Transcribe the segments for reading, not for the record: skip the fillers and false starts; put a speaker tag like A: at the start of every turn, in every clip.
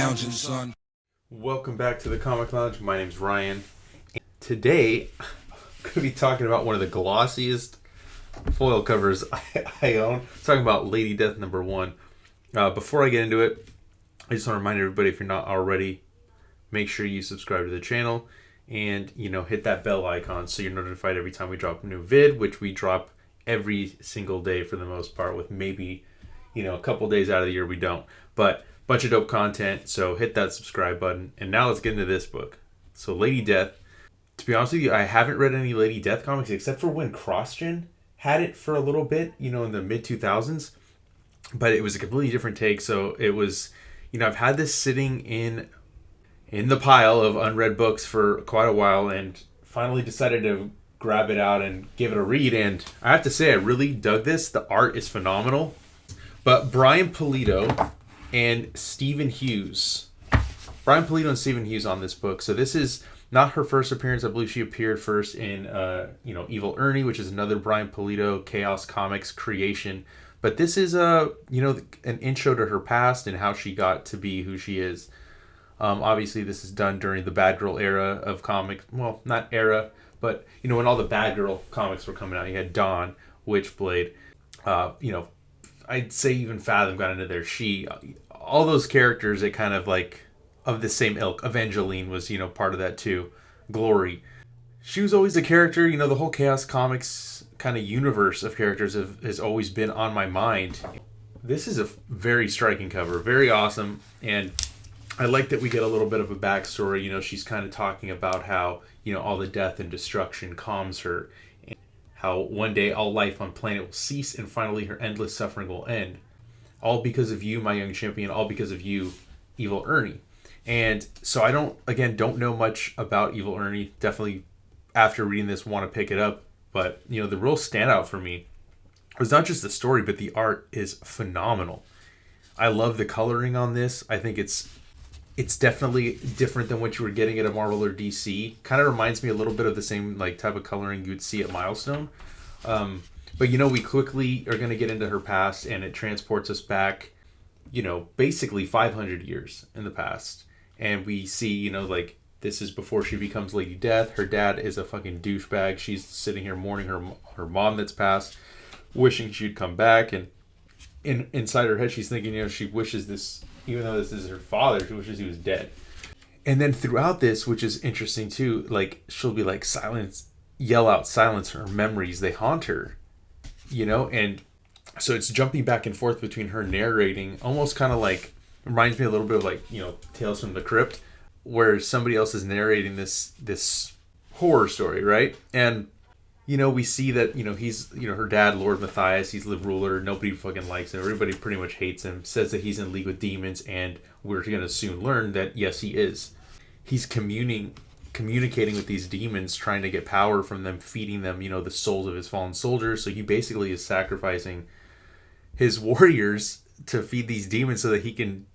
A: lounging, son.
B: Welcome back to the Comic Lounge. My name's Ryan. Today, I'm going to be talking about one of the glossiest foil covers I own. I'm talking about Lady Death #1. Before I get into it, I just want to remind everybody, if you're not already, make sure you subscribe to the channel and, hit that bell icon so you're notified every time we drop a new vid, which we drop every single day for the most part, with maybe, a couple days out of the year we don't. But bunch of dope content, so hit that subscribe button. And now let's get into this book. So Lady Death. To be honest with you, I haven't read any Lady Death comics except for when CrossGen had it for a little bit, in the mid 2000s. But it was a completely different take. So it was, I've had this sitting in the pile of unread books for quite a while, and finally decided to grab it out and give it a read. And I have to say, I really dug this. The art is phenomenal. But Brian Pulido and Steven Hughes. Brian Pulido and Steven Hughes on this book. So this is not her first appearance. I believe she appeared first in, Evil Ernie, which is another Brian Pulido Chaos Comics creation. But this is, an intro to her past and how she got to be who she is. Obviously, this is done during the Bad Girl era of comics. Well, not era, but, when all the Bad Girl comics were coming out. You had Dawn, Witchblade, I'd say even Fathom got into there. All those characters that kind of like of the same ilk. Evangeline was, part of that too. Glory. She was always a character, the whole Chaos Comics kind of universe of characters has always been on my mind. This is a very striking cover, very awesome, and I like that we get a little bit of a backstory. She's kind of talking about how, all the death and destruction calms her. How one day all life on planet will cease and finally her endless suffering will end. All because of you, my young champion. All because of you, Evil Ernie. And so I don't know much about Evil Ernie. Definitely, after reading this, want to pick it up. But, the real standout for me was not just the story, but the art is phenomenal. I love the coloring on this. I think it's definitely different than what you were getting at a Marvel or DC. Kind of reminds me a little bit of the same type of coloring you would see at Milestone. But we quickly are going to get into her past, and it transports us back, basically 500 years in the past. And we see, this is before she becomes Lady Death. Her dad is a fucking douchebag. She's sitting here mourning her mom that's passed, wishing she'd come back. And inside her head, she's thinking, she wishes this, even though this is her father, she wishes he was dead. And then throughout this, which is interesting too, she'll be yell out silence, her memories, they haunt her, and so it's jumping back and forth between her narrating, almost kind of reminds me a little bit of Tales from the Crypt, where somebody else is narrating this horror story, right? And we see that, he's, her dad, Lord Matthias, he's the ruler. Nobody fucking likes him. Everybody pretty much hates him, says that he's in league with demons, and we're going to soon learn that, yes, he is. He's communicating with these demons, trying to get power from them, feeding them, the souls of his fallen soldiers. So he basically is sacrificing his warriors to feed these demons so that he can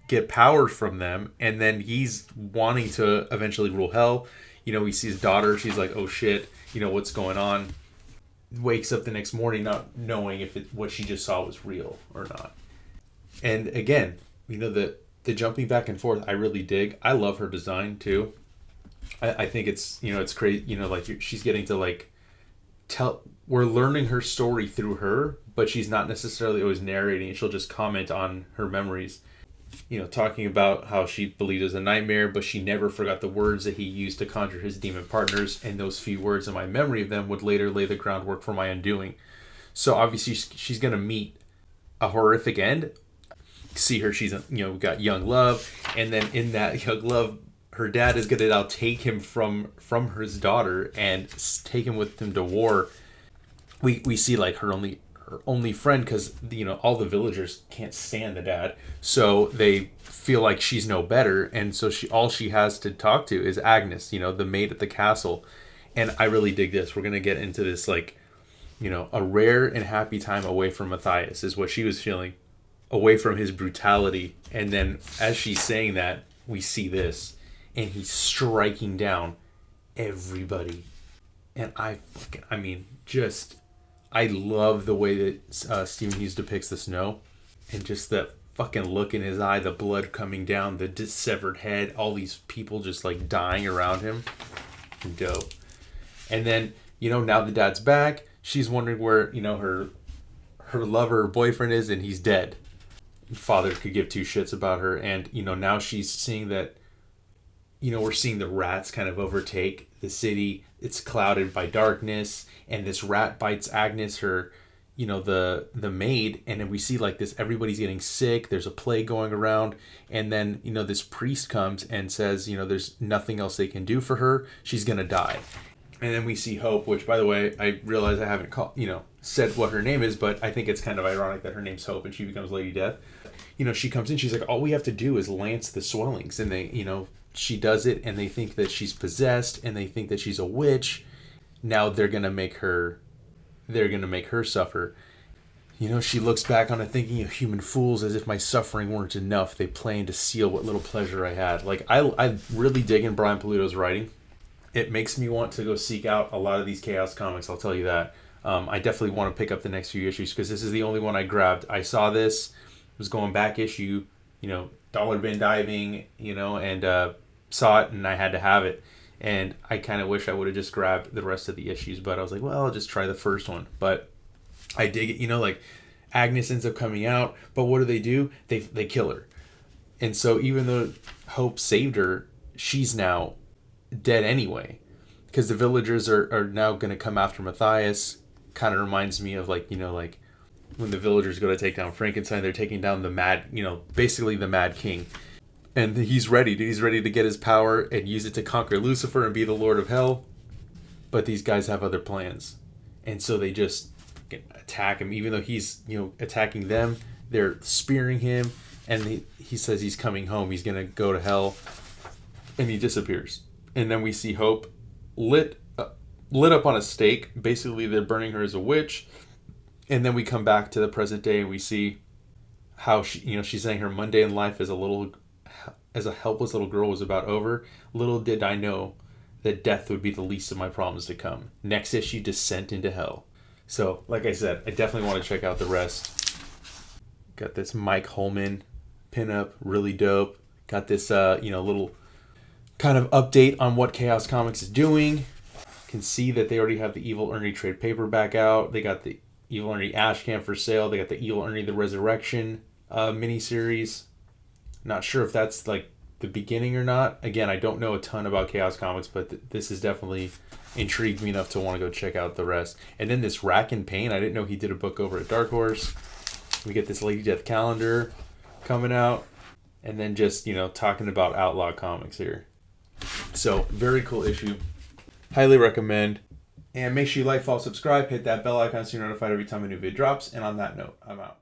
B: get power from them. And then he's wanting to eventually rule hell. He sees his daughter. She's like, oh shit, what's going on? Wakes up the next morning not knowing if what she just saw was real or not. And again, the jumping back and forth, I really dig. I love her design too. I think it's, it's crazy, she's getting to we're learning her story through her, but she's not necessarily always narrating. She'll just comment on her memories. Talking about how she believed it was a nightmare, but she never forgot the words that he used to conjure his demon partners, and those few words in my memory of them would later lay the groundwork for my undoing. So obviously she's going to meet a horrific end. See her, she's, we've got young love, and then in that young love, her dad is going to now take him from his daughter and take him with him to war. We see her only friend, because all the villagers can't stand the dad, so they feel like she's no better, and so all she has to talk to is Agnes, the maid at the castle. And I really dig this. We're gonna get into this a rare and happy time away from Matthias is what she was feeling, away from his brutality. And then as she's saying that, we see this, and he's striking down everybody. And I love the way that Stephen Hughes depicts the snow, and just that fucking look in his eye, the blood coming down, the dissevered head, all these people just like dying around him. Dope. And then, now the dad's back. She's wondering where, her lover or boyfriend is, and he's dead. Father could give two shits about her. And, now she's seeing that, we're seeing the rats kind of overtake the city. It's clouded by darkness, and this rat bites Agnes, her, the maid, and then we see like this, everybody's getting sick, there's a plague going around, and then, this priest comes and says, there's nothing else they can do for her, she's gonna die. And then we see Hope, which, by the way, I realize I haven't said what her name is, but I think it's kind of ironic that her name's Hope and she becomes Lady Death. She comes in, she's like, all we have to do is lance the swellings, and they, she does it, and they think that she's possessed, and they think that she's a witch. Now they're gonna make her suffer. She looks back on it thinking, of human fools, as if my suffering weren't enough. They plan to steal what little pleasure I had. Like, I really dig in Brian Pulido's writing. It makes me want to go seek out a lot of these Chaos comics, I'll tell you that. I definitely want to pick up the next few issues, because this is the only one I grabbed. I saw this, was going back issue, dollar bin diving, and saw it, and I had to have it. And I kind of wish I would have just grabbed the rest of the issues, but I was like, well, I'll just try the first one. But I dig it, like Agnes ends up coming out, but what do? They kill her. And so even though Hope saved her, she's now dead anyway, because the villagers are now going to come after Matthias. Kind of reminds me of like when the villagers go to take down Frankenstein, they're taking down the mad, basically the Mad King. And he's ready to get his power and use it to conquer Lucifer and be the Lord of Hell. But these guys have other plans. And so they just attack him. Even though he's, attacking them, they're spearing him. And he says he's coming home. He's going to go to hell. And he disappears. And then we see Hope lit up on a stake. Basically, they're burning her as a witch. And then we come back to the present day and we see how she, she's saying her mundane life as a helpless little girl was about over. Little did I know that death would be the least of my problems to come. Next issue, Descent into Hell. So, like I said, I definitely want to check out the rest. Got this Mike Holman pinup, really dope. Got this, little kind of update on what Chaos Comics is doing. Can see that they already have the Evil Ernie trade paperback out. They got the Evil Ernie Ashcan for sale. They got the Evil Ernie The Resurrection miniseries. Not sure if that's like the beginning or not. Again, I don't know a ton about Chaos Comics, but this has definitely intrigued me enough to want to go check out the rest. And then this Rack and Pain, I didn't know he did a book over at Dark Horse. We get this Lady Death calendar coming out. And then just, talking about Outlaw Comics here. So, very cool issue. Highly recommend. And make sure you like, follow, subscribe, hit that bell icon so you're notified every time a new video drops. And on that note, I'm out.